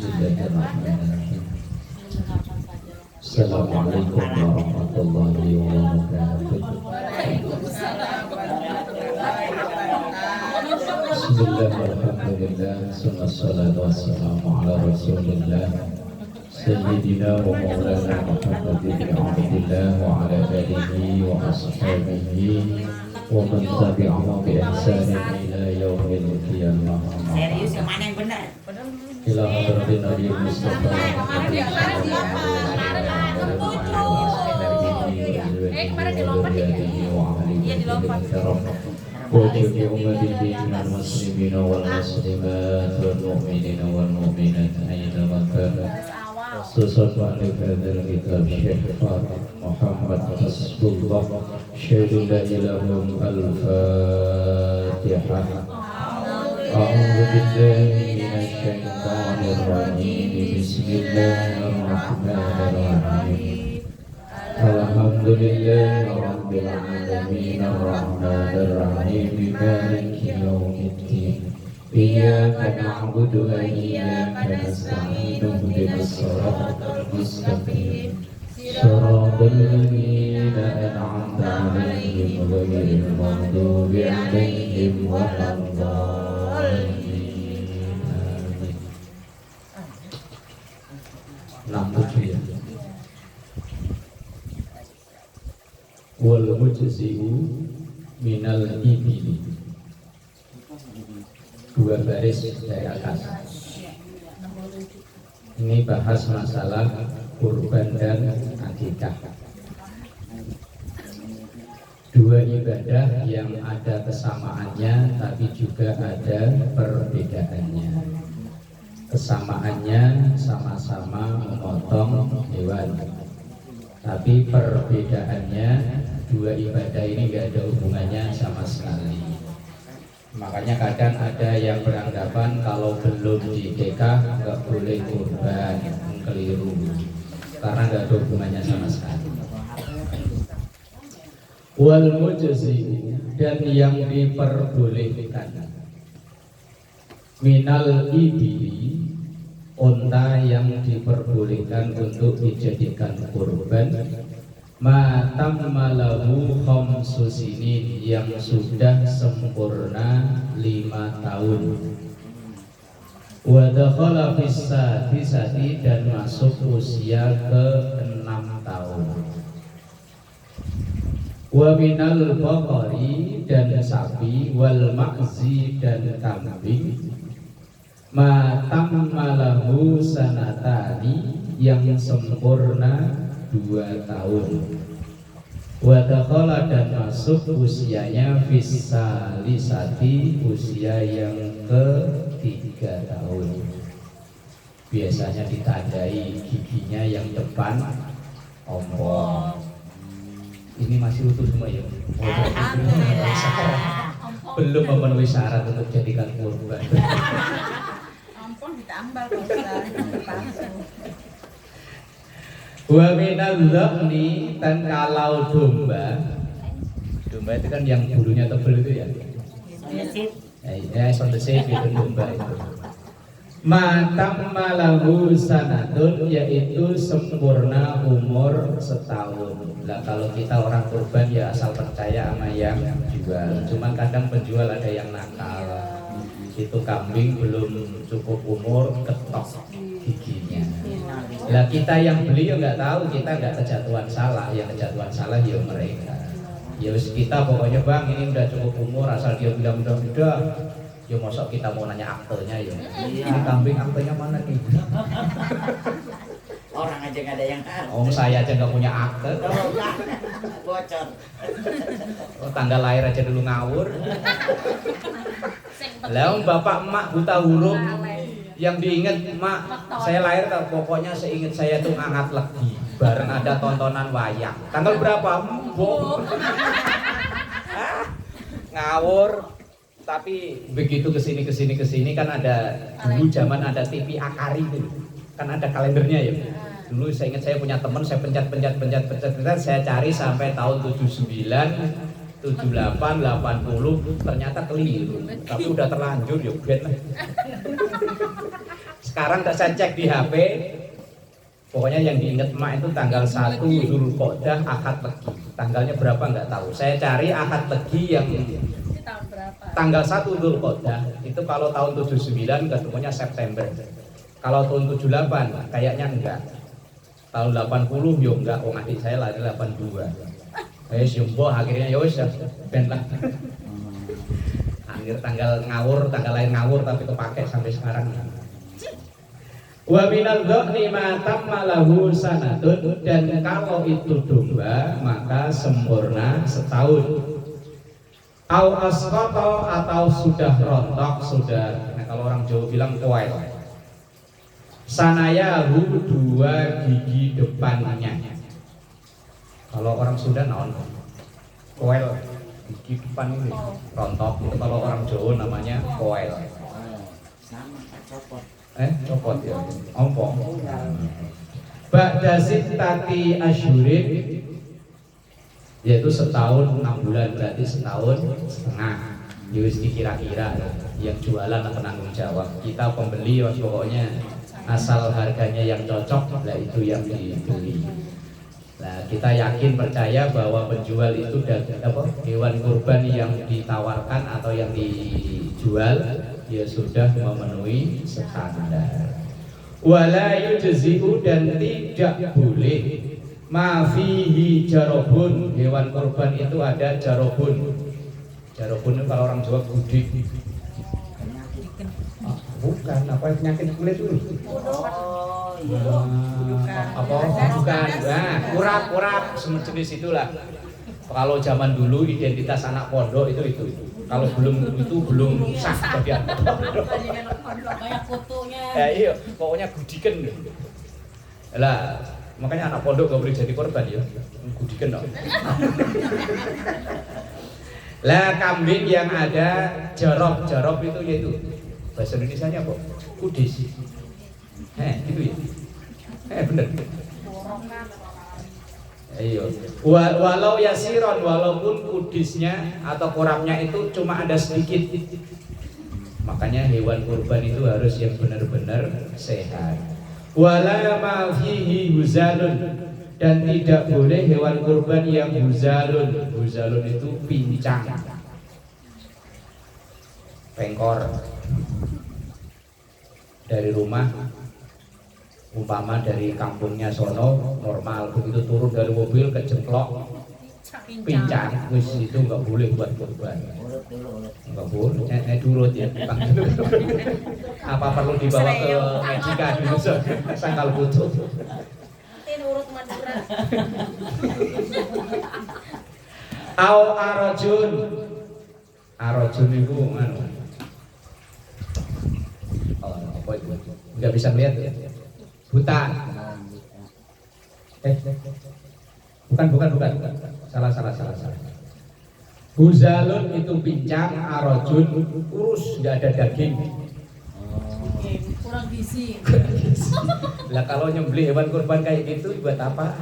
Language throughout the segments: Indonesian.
Bismillahirrahmanirrahim. Assalamualaikum warahmatullahi wabarakatuh. Bismillah, alhamdulillah, wassalatu wassalamu ala rasulillah Sayyidina wa maulana Muhammad bin Abdillah wa ala alihi wa ashabihi wa man tabi'ahum bi ihsanin ila yaumil qiyamah. Serius yang mana yang benar? Ila hadratin Nabi Mustafa وجميع أمته من المسلمين والمسلمات والمؤمنين والمؤمنات أينما كانوا خصوصا مؤلف هذا الكتاب الشيخ محمد حسب الله شهد لا إله الفاتحة. أعوذ بالله من الشيطان الرجيم بسم الله الرحمن الرحيم الحمد لله رب العالمين الرحمن الرحيم مالك يوم الدين إياك نعبد وإياك نستعين اهدنا الصراط المستقيم صراط الذين أنعمت عليهم غير المغضوب عليهم ولا الضالين. Wal mujzi'u minal ibili, dua baris dari atas. Ini bahas masalah kurban dan akikah, dua ibadah yang ada kesamaannya tapi juga ada perbedaannya. Kesamaannya sama-sama memotong hewan, tapi perbedaannya dua ibadah ini nggak ada hubungannya sama sekali. Makanya kadang ada yang beranggapan kalau belum nikah nggak boleh kurban, keliru, karena nggak ada hubungannya sama sekali. Wal mujzi, dan yang diperbolehkan minal ibili, unta yang diperbolehkan untuk dijadikan kurban, matam malahu khamsu sinin, yang sudah sempurna 5 tahun, wa dakhala fis sadisati, dan masuk usia ke 6 tahun, wa minal baqari, dan sapi, wal ma'zi, dan kambing, matam malahu sanatani, yang sempurna 2 tahun, wadakhala, dan masuk usianya fisalisati, usia yang ke-3 tahun. Biasanya ditandai giginya yang depan ompong. Ini masih utuh semua ya? Belum memenuhi syarat untuk jadikan kurban. Ampun ditambal palsu. Wa minal dhaqni, dan kalau domba itu kan yang bulunya tebal itu ya. Ya, sondesip itu domba itu. Matam malahu sanatun, yaitu sempurna umur setahun. Nah, kalau kita orang kurban ya asal percaya sama yang jual. Cuman kadang penjual ada yang nakal. Itu kambing belum cukup umur, ketok giginya. Lah kita yang beli ya nggak tahu, kita nggak kejatuhan salah, yang kejatuhan salah ya mereka. Ya wis kita pokoknya bang ini udah cukup umur, asal dia bilang udah. Ya mosok kita mau nanya aktenya ya. Ini kambing aktenya mana nih? Orang aja nggak ada yang tahu. Oh saya aja nggak punya akte. Bocor. Oh, tanggal lahir aja dulu ngawur. Lah bapak emak buta huruf. Yang diingat emak, saya lahir pokoknya seingat saya tuh ngangkat legi bareng ada tontonan wayang. Tanggal berapa? Ngawur. Tapi begitu kesini kan ada dulu zaman ada TV Akari itu, kan ada kalendernya ya. Dulu saya ingat saya punya teman, saya pencet, saya cari sampai tahun 79, 78, 80, ternyata keliru. Tapi udah terlanjur ya, Sekarang saya cek di HP, pokoknya yang diingat emak itu tanggal 1 Dzulqa'dah Ahad Legi. Tanggalnya berapa nggak tahu. Saya cari Ahad Legi yang tanggal 1 Dzulqa'dah itu kalau tahun 79 ketemunya September. Kalau tahun 78 kayaknya enggak. Tahun 80 yo enggak, wong adik saya lahir 82. Jumbo akhirnya ya wis ben lah. Akhir tanggal ngawur, tanggal lain ngawur tapi kepake sampai sekarang. Wa minal dhani ma tamma lahu sanatun, dan kalau itu domba maka sempurna setahun. Au asqata, atau sudah rontok, sudah, nah kalau orang Jawa bilang koel. Sanayahu, 2 gigi depannya. Kalau orang Sunda naon? Koel, gigi depan ini rontok, itu kalau orang Jawa namanya koel. Sama copot. Copot ya, ompong. Ba'da sittati asyhurin, yaitu setahun 6 bulan, berarti setahun setengah. Yus dikira-kira yang jualan akan tanggung jawab. Kita pembeli pokoknya asal harganya yang cocok, lah itu yang dibeli. Nah, kita yakin percaya bahwa penjual itu hewan kurban yang ditawarkan atau yang dijual ya sudah memenuhi standar. Wala yujzi'u, dan tidak boleh ma fihi jarobun, hewan kurban itu ada jarobun. Jarobun itu kalau orang Jawa gudik. Bukan, apa penyakit kulit itu? Oh iya. Apa? Bukan. Nah, urap sejenis itulah. Kalau zaman dulu identitas anak pondok itu. Kalau belum itu belum sah sebagai anak pondok. Kayak fotonya. Iya, pokoknya gudiken. Lah, makanya anak pondok gak boleh jadi korban ya. Gudiken dong. Lah kambing yang ada jarop itu yaitu bahasa Indonesianya apa? Kudis. Gitu ya. Bener. Iya. Walau yasiron, walaupun kudisnya atau korapnya itu cuma ada sedikit. Makanya hewan kurban itu harus yang benar-benar sehat. Wala ma fihi huzalun, dan tidak boleh hewan kurban yang huzalun. Huzalun itu pincang, pengkor. Dari rumah, umpama dari kampungnya sono normal, begitu turun dari mobil kejemplok pincang, wis itu nggak boleh buat kurban. Nggak boleh, durut ya. Apa perlu dibawa ke Medika dulu sangkal butuh. Urut Madura. Au arojun itu anu. Apa itu? Nggak bisa melihat ya? Buta. Bukan. Salah. Huzalun itu pincang, arojun kurus, nggak ada daging. Kurang gizi. Lah kalau nyembelih hewan kurban kayak gitu buat apa?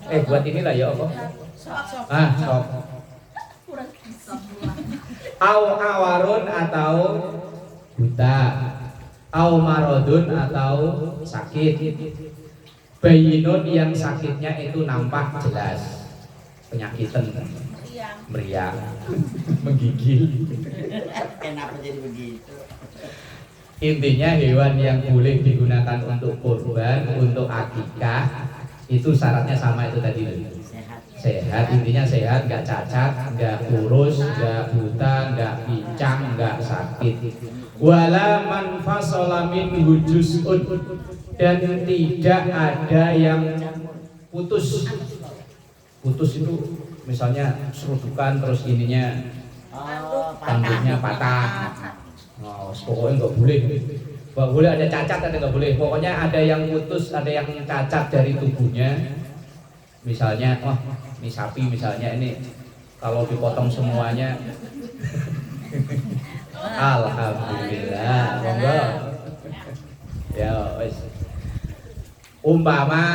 Buat inilah ya apa? Sop. Kurang gizi. Au awarun, atau buta. Au marodun, atau sakit. Bayinun, yang sakitnya itu nampak jelas. Penyakitan, meriang, menggigil. Kenapa jadi begitu? Intinya hewan yang boleh digunakan untuk kurban, untuk akikah, itu syaratnya sama itu tadi. Sehat, intinya sehat, nggak cacat, nggak kurus, nggak buta, nggak pincang, nggak sakit. Wala man fasala minhu juz'un, dan tidak ada yang putus. Putus itu misalnya serudukan terus ininya tanduknya patah. Pokoknya nggak boleh ada cacat, ada nggak boleh. Pokoknya ada yang putus, ada yang cacat dari tubuhnya. Misalnya, ini sapi misalnya, ini kalau dipotong semuanya, alhamdulillah, monggo. Ya, wes. Umpama,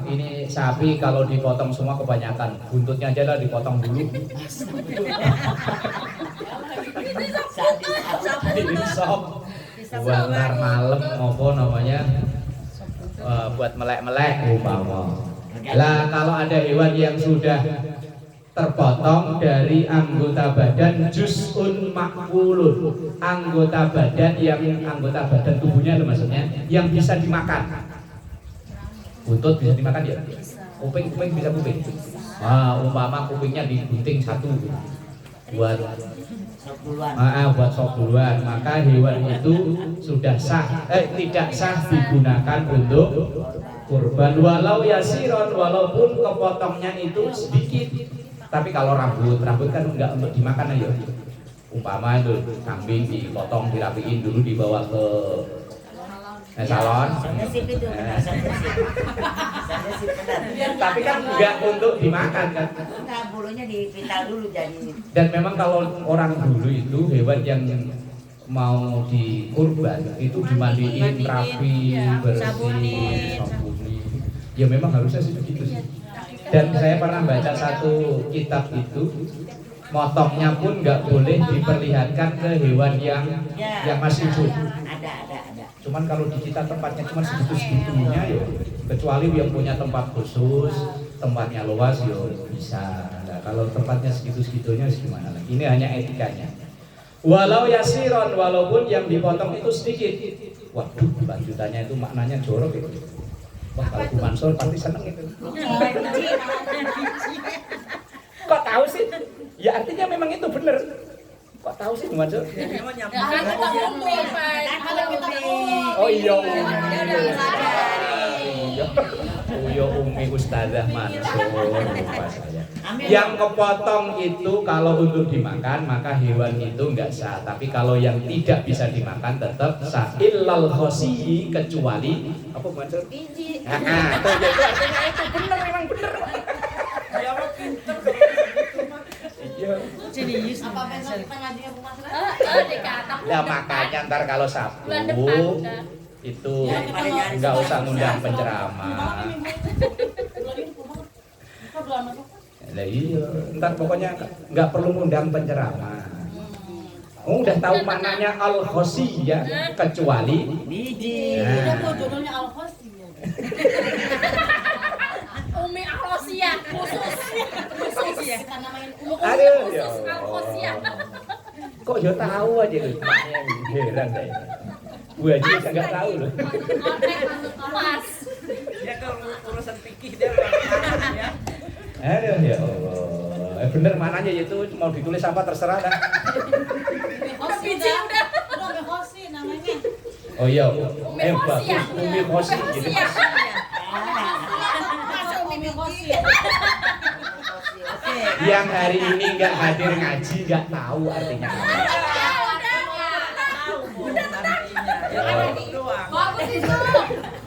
ini sapi kalau dipotong semua kebanyakan, buntutnya aja lah dipotong dulu. Ini sop. buat ntar malam apa namanya buat melek-melek umpama. Lah kalau ada hewan yang sudah terpotong dari anggota badan juz'un makulun, anggota badan tubuhnya itu maksudnya yang bisa dimakan. Buntut bisa dimakan ya? Kuping bisa kuping. Umpama kupingnya digunting satu buat sop duluan, maka hewan itu sudah tidak sah digunakan untuk kurban walau yasiron, walaupun kepotongnya itu sedikit. Tapi kalau rambut kan enggak untuk dimakan aja. Umpama itu kambing dipotong, dirapiin dulu dibawa ke salon. Tapi kan enggak untuk dimakan kan. Enggak, bulunya dipintal dulu jadi. Dan memang kalau orang dulu itu hewan yang mau dikurban itu dimandiin rapi, bersih, sabuni. Ya memang harusnya sih begitu sih. Dan saya pernah baca satu kitab itu, motongnya pun nggak boleh diperlihatkan ke hewan yang masih hidup. Ada. Cuman kalau di kita tempatnya cuma segitu-segitunya ya, kecuali yang punya tempat khusus, tempatnya luas ya bisa. Nah, kalau tempatnya segitu-segitunya gimana lagi? Ini hanya etikanya. Walau yasiron, walaupun yang dipotong itu sedikit. Waduh, lanjutannya itu maknanya jorok itu. Wah, kalau Bu Mansur pasti seneng itu. Kok tahu sih? Ya artinya memang itu benar. Kok tahu sih Bu Mansur? Oh iya. Iya Umi Ustazah Mansur lupa saya. Yang kepotong itu kalau untuk dimakan maka hewan itu enggak sah. Tapi kalau yang tidak bisa dimakan tetap sah. Illal khosiyi, kecuali apa Mansur? Biji. Nah, itu artinya itu benar, memang benar. Ya lo pinter. Iya. Jenius. Apa besok kita ngajinya Bu Mas? Dikata. Ya makanya ntar kalau Sabtu Bulan depan, itu nggak usah ngundang penceramah. Lah iya, ntar pokoknya nggak perlu ngundang penceramah. Udah tahu maknanya al-khosiyah kecuali Biji. Nah. Judulnya Al-Khosiyah. Umi Al-Khosiyah khusus ya. Karena main Aduh, khusus ya Al-Khosiyah. kok ya tahu aja lu. Heran deh. Gue aja nggak tahu loh. Pas. Ya kalau urusan fikih dia orang ya. Aduh ya Allah. Bener mananya itu mau ditulis apa terserah dah. Biji udah. Umi Khosi namanya. Oh iya. Khosi ya? Bagus. Umi Khosi gitu. Masa Umi Khosi? Oke. Yang hari ini nggak hadir ngaji nggak tahu artinya apa. Bagus itu.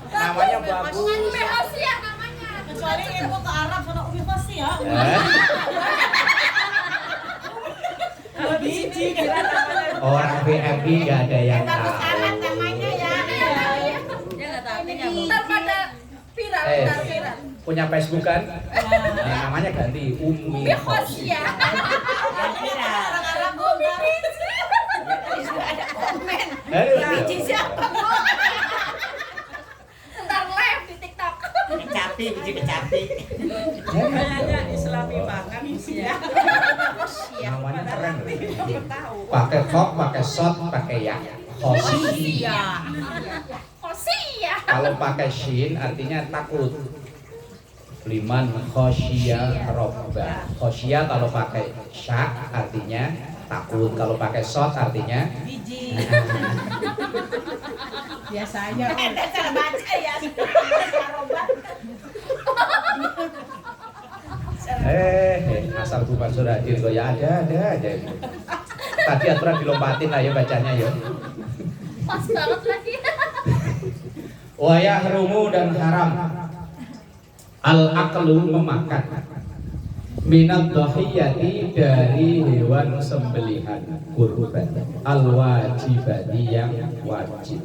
Namanya bagus. Umi Khosiyah namanya. Kecuali ibu ke Arab sana Umi Khosi ya. Eh? Kalau biji kira namanya. Orang VIP nggak ada yang tahu. namanya ya. Dia nggak tahu artinya apa. Ntar pada viral, Eh, ntar viral. punya Facebook kan? Nah, namanya ganti Umi Umi Khosiyah. Orang Arab Umi biji. Ada komen. Aduh, Biji ya. siapa? Ntar live di TikTok. Kecapi, biji kecapi. Kayaknya Islami banget usia. Namanya keren loh. Pakai kok, pakai shot, pakai ya. Khosi. Khosiyah. Kalau pakai shin artinya takut. Liman khosyia robba. Khosyia kalau pakai syak artinya takut. Kalau pakai shot artinya Biji. Biasanya. Ada cara baca ya. asal bukan surat hadir kok ya ada aja. Tadi aturan dilompatin lah ya bacanya ya. Pas banget lagi. Wayah rumu dan haram. Al-aqlu memakan. Minat dhahiyati dari hewan sembelihan kurban. Al-wajibati yang wajib.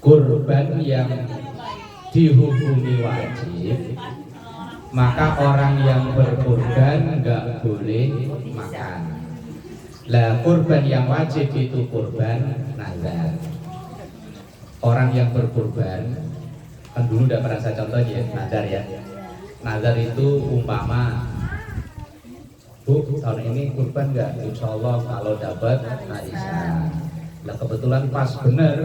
Kurban yang dihukumi wajib, maka orang yang berkurban nggak boleh makan. Lah kurban yang wajib itu kurban nazar. Orang yang berkurban kan dulu udah pernah saya contoh ya nazar ya. Nazar itu umpama, Bu, tahun ini kurban nggak? Insya Allah kalau dapat arisan. Lah kebetulan pas bener,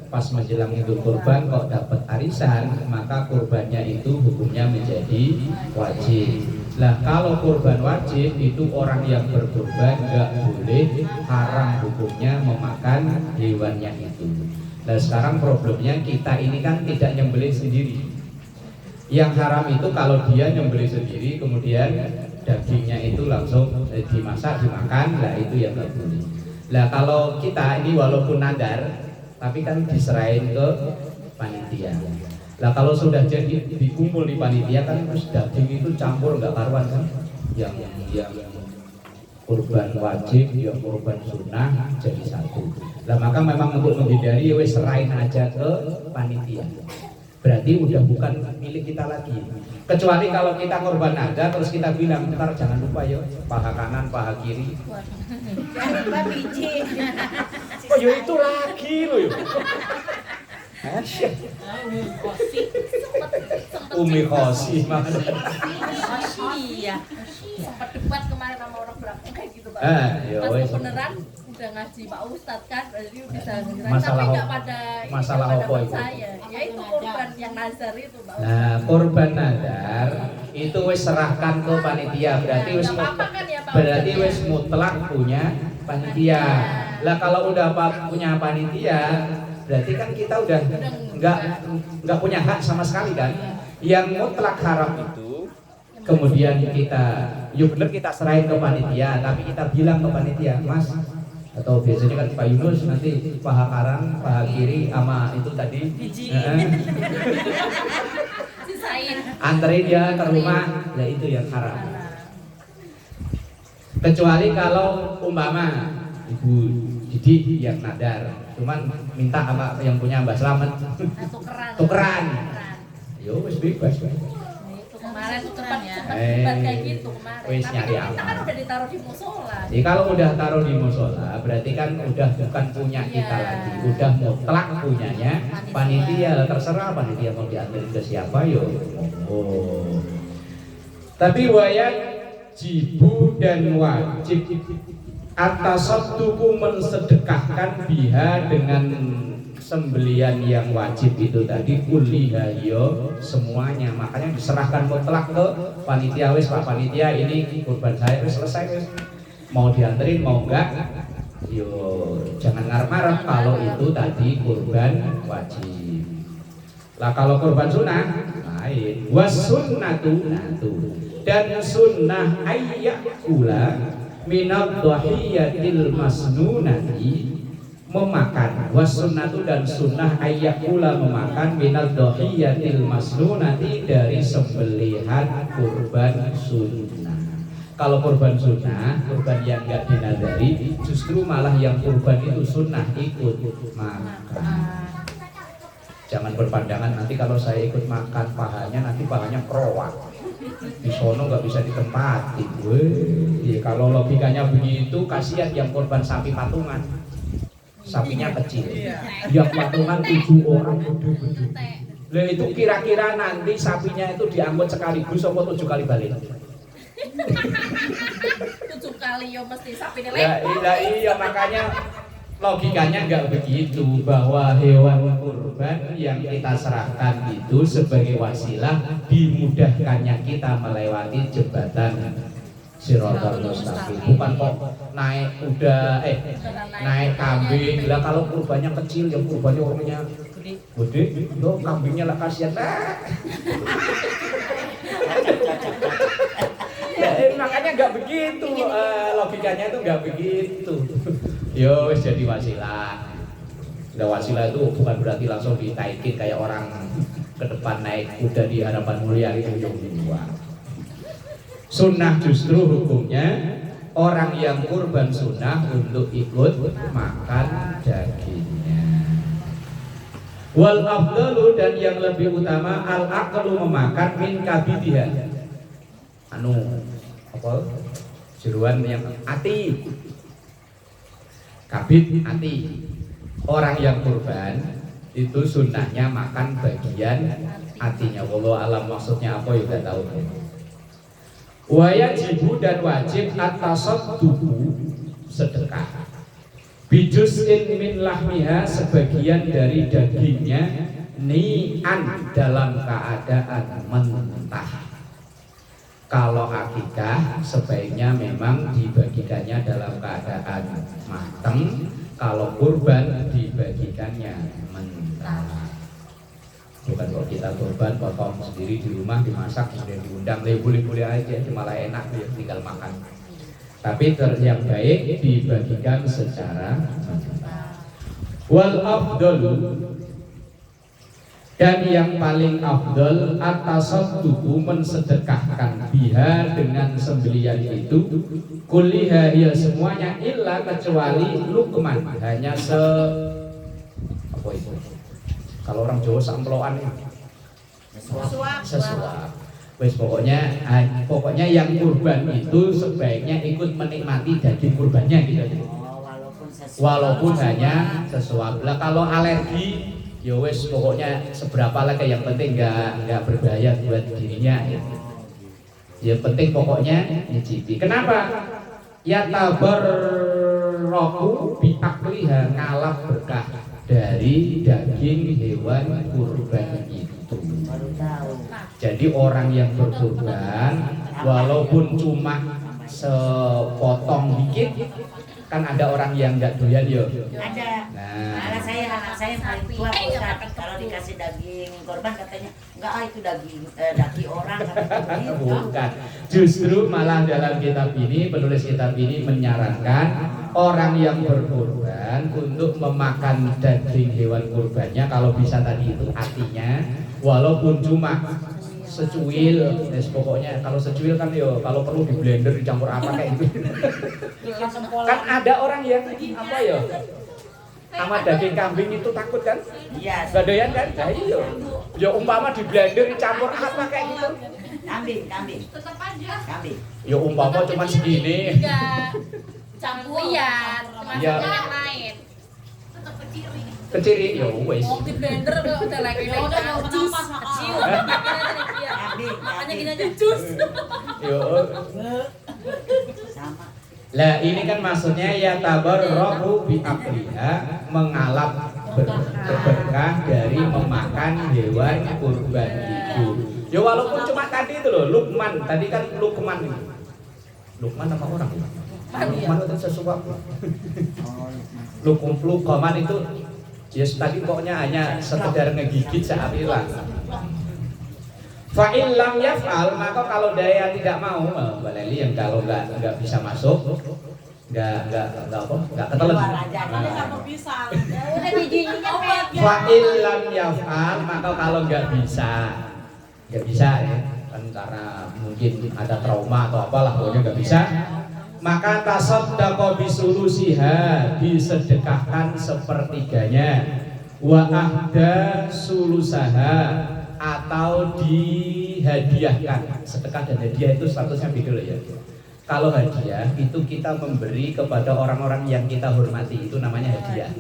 pas menjelang Idul Kurban kok dapat arisan, maka kurbannya itu hukumnya menjadi wajib. Lah kalau kurban wajib itu orang yang berkurban nggak boleh, haram hukumnya memakan hewannya itu. Nah sekarang problemnya kita ini kan tidak nyembelih sendiri. Yang haram itu kalau dia nyembelih sendiri kemudian dagingnya itu langsung dimasak dimakan, lah itu yang nggak boleh. Lah kalau kita ini walaupun nadar tapi kan diserahin ke panitia. Lah kalau sudah jadi dikumpul di panitia kan terus daging itu campur nggak karuan kan? Yang kurban wajib, yang kurban sunnah jadi satu. Lah maka memang untuk menghindari wes serahin aja ke panitia. Berarti udah bukan milik kita lagi. Kecuali kalau kita korban nazar terus kita bilang ntar jangan lupa ya paha kanan paha kiri. Jangan lupa biji. Oh ya itu lagi loh ya. Umi Khosi mana? Iya. Sempat debat kemarin sama orang belakang kayak gitu Pak. Ya Pas wes. kebenaran udah ngaji Pak Ustadz kan, jadi bisa ngerasain Masalah tapi nggak apa? pada Masalah nggak apa pada itu? saya. Ya itu korban yang nazar itu Pak Ustadz. Nah, korban nazar itu wis serahkan ke panitia, berarti wis Nggak apa-apa kan ya Pak berarti Ustadz, wis mutlak punya panitia. Lah kalau udah punya panitia, berarti kan kita udah nggak punya hak sama sekali kan. Yang mutlak haram itu kemudian kita, yuk bener kita serahin ke panitia, tapi kita bilang ke panitia, Mas, atau biasanya kan Pak Yunus nanti paha kanan, paha kiri sama itu tadi sisain. anterin dia ke rumah, ya itu yang haram. Kecuali kalau umpama Ibu Didi yang nadar, cuman minta apa yang punya Mbak Slamet tukeran. Yo wis bebas. Itu kemarin tuh cepat ya. debat kayak gitu kemarin. Wis Tapi nyari kan kita aman. kan udah ditaruh di musola. Jadi kalau udah taruh di musola, berarti kan udah bukan punya kita Iya. lagi, udah mutlak punyanya panitia. Terserah panitia mau diantarin ke siapa yo. Oh. Tapi wayat jibu dan wajib atas sabtuku mensedekahkan biha dengan sembelian yang wajib itu tadi kuliah yo semuanya, makanya diserahkan mutlak ke panitia. Wis Pak panitia ini kurban saya wis selesai wis, mau dianterin mau enggak yo jangan ngarep-ngarep kalau itu tadi kurban wajib. Lah kalau kurban sunnah lain, was sunnatu dan sunnah ayyakula minad dhahiyatil masnunati memakan, wasunnatu dan sunnah ayyakula memakan minal dhahiyatil masnunati dari sembelihan kurban sunnah. Kalau kurban sunnah, kurban yang enggak dinadari, justru malah yang kurban itu sunnah ikut makan. Jangan berpandangan nanti kalau saya ikut makan pahanya nanti pahanya kerowak. Di sono nggak bisa ditempatin. Weh, kalau logikanya begitu kasihan yang korban sapi patungan. Sapinya kecil, yang patungan 7 orang gede-gede. Lah itu kira-kira nanti sapinya itu diangkut sekaligus atau 7 kali balik? 7 kali yo mesti sapi ini Iya makanya logikanya nggak begitu, bahwa hewan kurban yang kita serahkan itu sebagai wasilah dimudahkannya kita melewati jembatan Siratal Mustaqim. Bukan kok naik kuda, naik kambing. Lah kalau kurbannya kecil, yang kurbannya orangnya gede, loh kambingnya lah kasihan. Makanya nggak begitu, logikanya itu nggak begitu. Yo wis jadi wasilah. Nah wasilah itu bukan berarti langsung ditaikin kayak orang ke depan naik kuda di hadapan mulia itu yang dibuang. Sunnah justru hukumnya orang yang kurban sunnah untuk ikut makan dagingnya. Wal afdalu dan yang lebih utama al aqlu memakan min kabidiha. Anu apa? Jeruan yang ati. kabit hati. Orang yang kurban itu sunnahnya makan bagian hatinya. Wallahu alam maksudnya apa ya tahu. Wajibu dan wajib at-tasadduqu sedekah. Bijuz'in min lahmiha sebagian dari dagingnya ni'an dalam keadaan mentah. Kalau akikah sebaiknya memang dibagikannya dalam keadaan matang. Kalau kurban dibagikannya mentah. Bukan kalau kita kurban potong sendiri di rumah dimasak kemudian diundang, boleh-boleh aja, malah enak tinggal makan. Tapi yang baik dibagikan secara mentah. Wal afdal dan yang paling afdal at-tasadduqu mensedekahkan biha dengan sembelian itu kulliha ya semuanya illa kecuali lukman hanya apa itu kalau orang Jawa samploan sesuap wes pokoknya yang kurban itu sebaiknya ikut menikmati daging kurbannya gitu aja. Walaupun hanya sesuap. Lah kalau alergi ya wes pokoknya seberapa lah yang penting nggak berbahaya buat dirinya ya. Yang penting pokoknya nyicipi. Kenapa? Ya tabarraku biakliha ngalap berkah dari daging hewan kurban itu. Jadi orang yang berkurban walaupun cuma sepotong dikit kan ada orang yang nggak doyan ya. Ada. Nah, anak saya paling tua Ustaz, kalau dikasih daging korban katanya enggak itu daging orang katanya. bukan. Justru malah dalam kitab ini penulis kitab ini menyarankan orang yang berkurban untuk memakan daging hewan kurbannya kalau bisa tadi itu hatinya walaupun cuma secuil, pokoknya kalau secuil kan yo kalau perlu di blender dicampur apa kayak gitu. Kan ada orang yang apa ya sama daging kambing itu takut kan? Iya. Gak doyan kan? Nah iya. Ya umpama di blender dicampur apa kayak gitu? Kambing. Tetap aja. Kambing. Ya umpama cuma segini. Enggak. Campur lihat, termasuk Ya. yang lain. Tetap keciri. Keciri ya wes. Mau di blender udah lagi udah mau jus. kecil. Makanya gini aja jus. Yo. Sama. Lah ini kan maksudnya ya tabarrahu bi akliha mengalap berkah dari memakan hewan kurban itu. Ya walaupun cuma tadi itu loh, Lukman tadi kan Lukman ini. Lukman apa orang? Lukman itu sesuatu. Lukuman itu ya tadi pokoknya hanya sekedar ngegigit seapilah. Fa'il lam yaf'al maka kalau daya tidak mau Mbak Leli yang kalau nggak bisa masuk nggak ketelan. Udah bijinya Fa'il lam yaf'al maka kalau nggak bisa ya kan karena mungkin ada trauma atau apalah pokoknya nggak bisa maka tasaddaqa bisulusiha disedekahkan sepertiganya wa ahda sulusaha atau dihadiahkan. Sedekah dan hadiah itu statusnya beda loh ya. Kalau hadiah itu kita memberi kepada orang-orang yang kita hormati, itu namanya hadiah.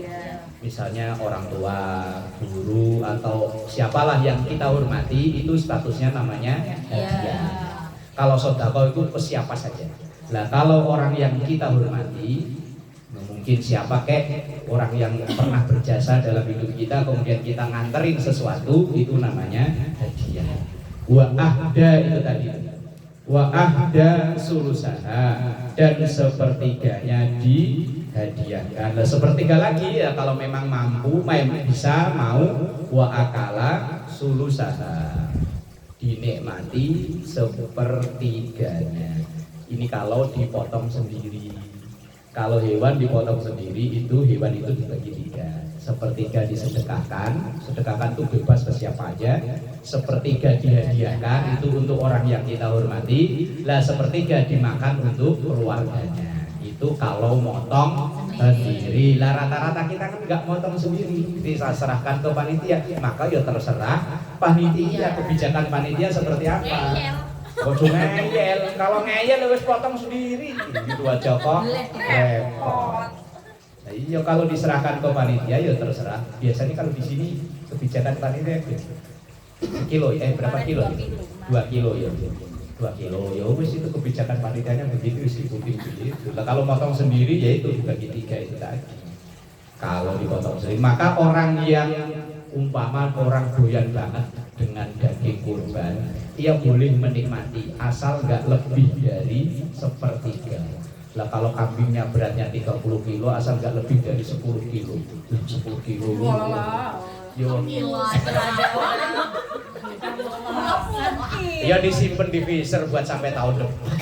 Misalnya orang tua, guru atau siapalah yang kita hormati itu statusnya namanya hadiah. Kalau sedekah itu ke siapa saja. Nah kalau orang yang kita hormati mungkin siapa kek orang yang pernah berjasa dalam hidup kita kemudian kita nganterin sesuatu itu namanya hadiah. Wa ahda itu tadi. Wa ahda sulusaha dan sepertiganya dihadiahkan. Nah, sepertiga lagi ya kalau memang mampu bisa mau wa akala sulusaha dinikmati sepertiganya. Ini kalau dipotong sendiri. Kalau hewan dipotong sendiri itu hewan itu dibagi tiga. Sepertiga disedekahkan, sedekahkan itu bebas ke siapa aja. Sepertiga dihadiahkan itu untuk orang yang kita hormati. Lah sepertiga dimakan untuk keluarganya. Itu kalau motong sendiri. Lah rata-rata kita kan nggak motong sendiri. Bisa serahkan ke panitia. Maka ya terserah panitia kebijakan panitia seperti apa. Ojo ngeyel, kalau ngeyel wis potong sendiri gitu aja kok repot. Nah, iya kalau diserahkan ke panitia ya terserah. Biasanya kalau di sini kebijakan panitia kilo, berapa kilo? 2 kilo ya. 2 kilo ya wis itu kebijakan panitianya begitu wis ikutin begitu. Nah, kalau potong sendiri ya itu dibagi 3 itu tadi. Kalau dipotong sendiri maka orang yang umpama orang doyan banget dengan daging kurban, ia boleh menikmati asal nggak lebih dari 1/3. Lah kalau kambingnya beratnya 30 kilo asal nggak lebih dari 10 kilo. 10 kilo. Yo. Ya disimpan di freezer buat sampai tahun depan.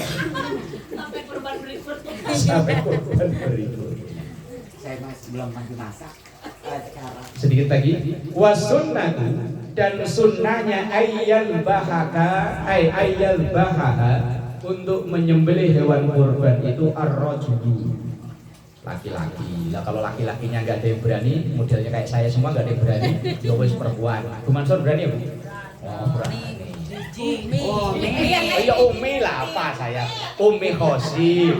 Sampai kurban berikutnya. Sampai kurban berikutnya. Saya masih belum mandi masak. Sedikit lagi. Wasunnatu dan sunnahnya ayyal bahaha untuk menyembelih hewan kurban itu ar-rajulu, laki-laki. Lah kalau laki-lakinya nggak ada yang berani, modelnya kayak saya semua nggak ada yang berani, ya wis perempuan. Bu Mansur berani ya, Bu? Oh, berani. Ya Umi lah apa saya? Umi Khosi.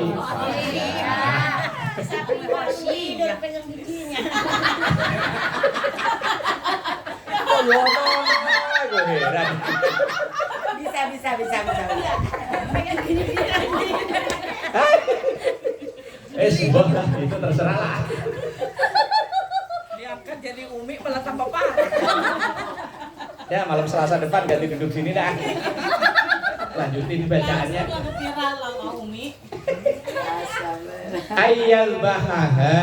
Tidur pegang giginya. Oh, gue heran. Bisa. Pegang giginya. Sebuah itu terserah lah. Diangkat jadi Umi malah tambah parah. Ya malam Selasa depan ganti duduk sini dah. Lanjutin bacaannya. Viral lah Kak Umi. Ayyal bahaha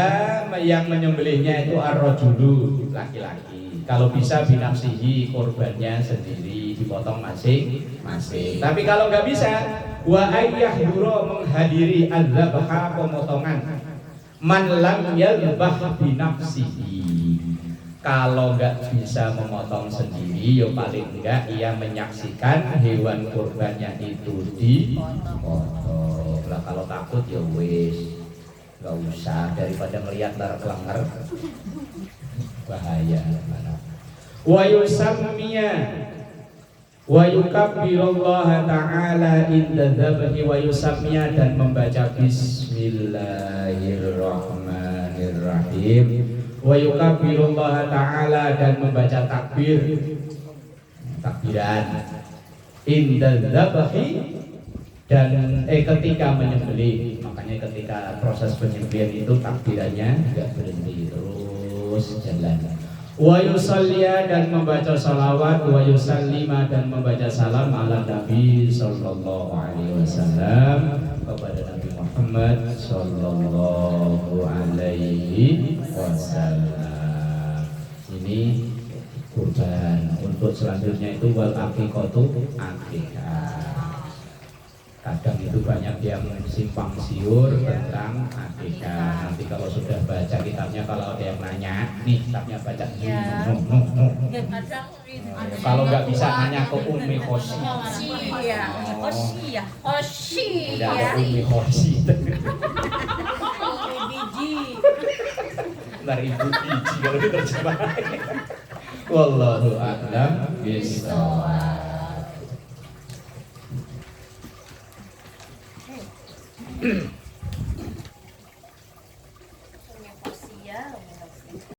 yang menyembelihnya itu ar-rajulu, laki-laki. Kalau bisa binafsihi korbannya sendiri dipotong masing-masing. Tapi kalau nggak bisa, wa ayyahdura menghadiri al-zabha pemotongan. Man lam yalbah binafsihi. Kalau nggak bisa memotong sendiri, ya paling enggak ia menyaksikan hewan kurbannya itu dipotong. Lah kalau takut ya wis nggak usah, daripada ngelihat lar-lenger bahaya. Wa yusammiya wa yukabbirullaha ta'ala inda dzabhi wa yusammiya dan membaca bismillahirrahmanirrahim wa yukabbirullaha ta'ala dan membaca takbiran inda dzabhi dan ketika menyembelih. Makanya ketika proses penyembelihan itu takbirannya enggak berhenti, terus jalan. Wa yusalliya dan membaca salawat, wa yusallima dan membaca salam ala Nabi sallallahu alaihi wasallam kepada Nabi Muhammad sallallahu alaihi wasallam. Ini kurban. Untuk selanjutnya itu wal aqiqatu akikah. Kadang itu banyak yang simpang siur tentang akikah. Nanti kalau sudah baca kitabnya, kalau ada yang nanya, nih kitabnya baca. Kalau nggak bisa nanya ke Umi Khosi. Tidak ada Umi Khosi. Ntar ibu biji kalau diterjemahkan. Wallahu a'lam bishawab.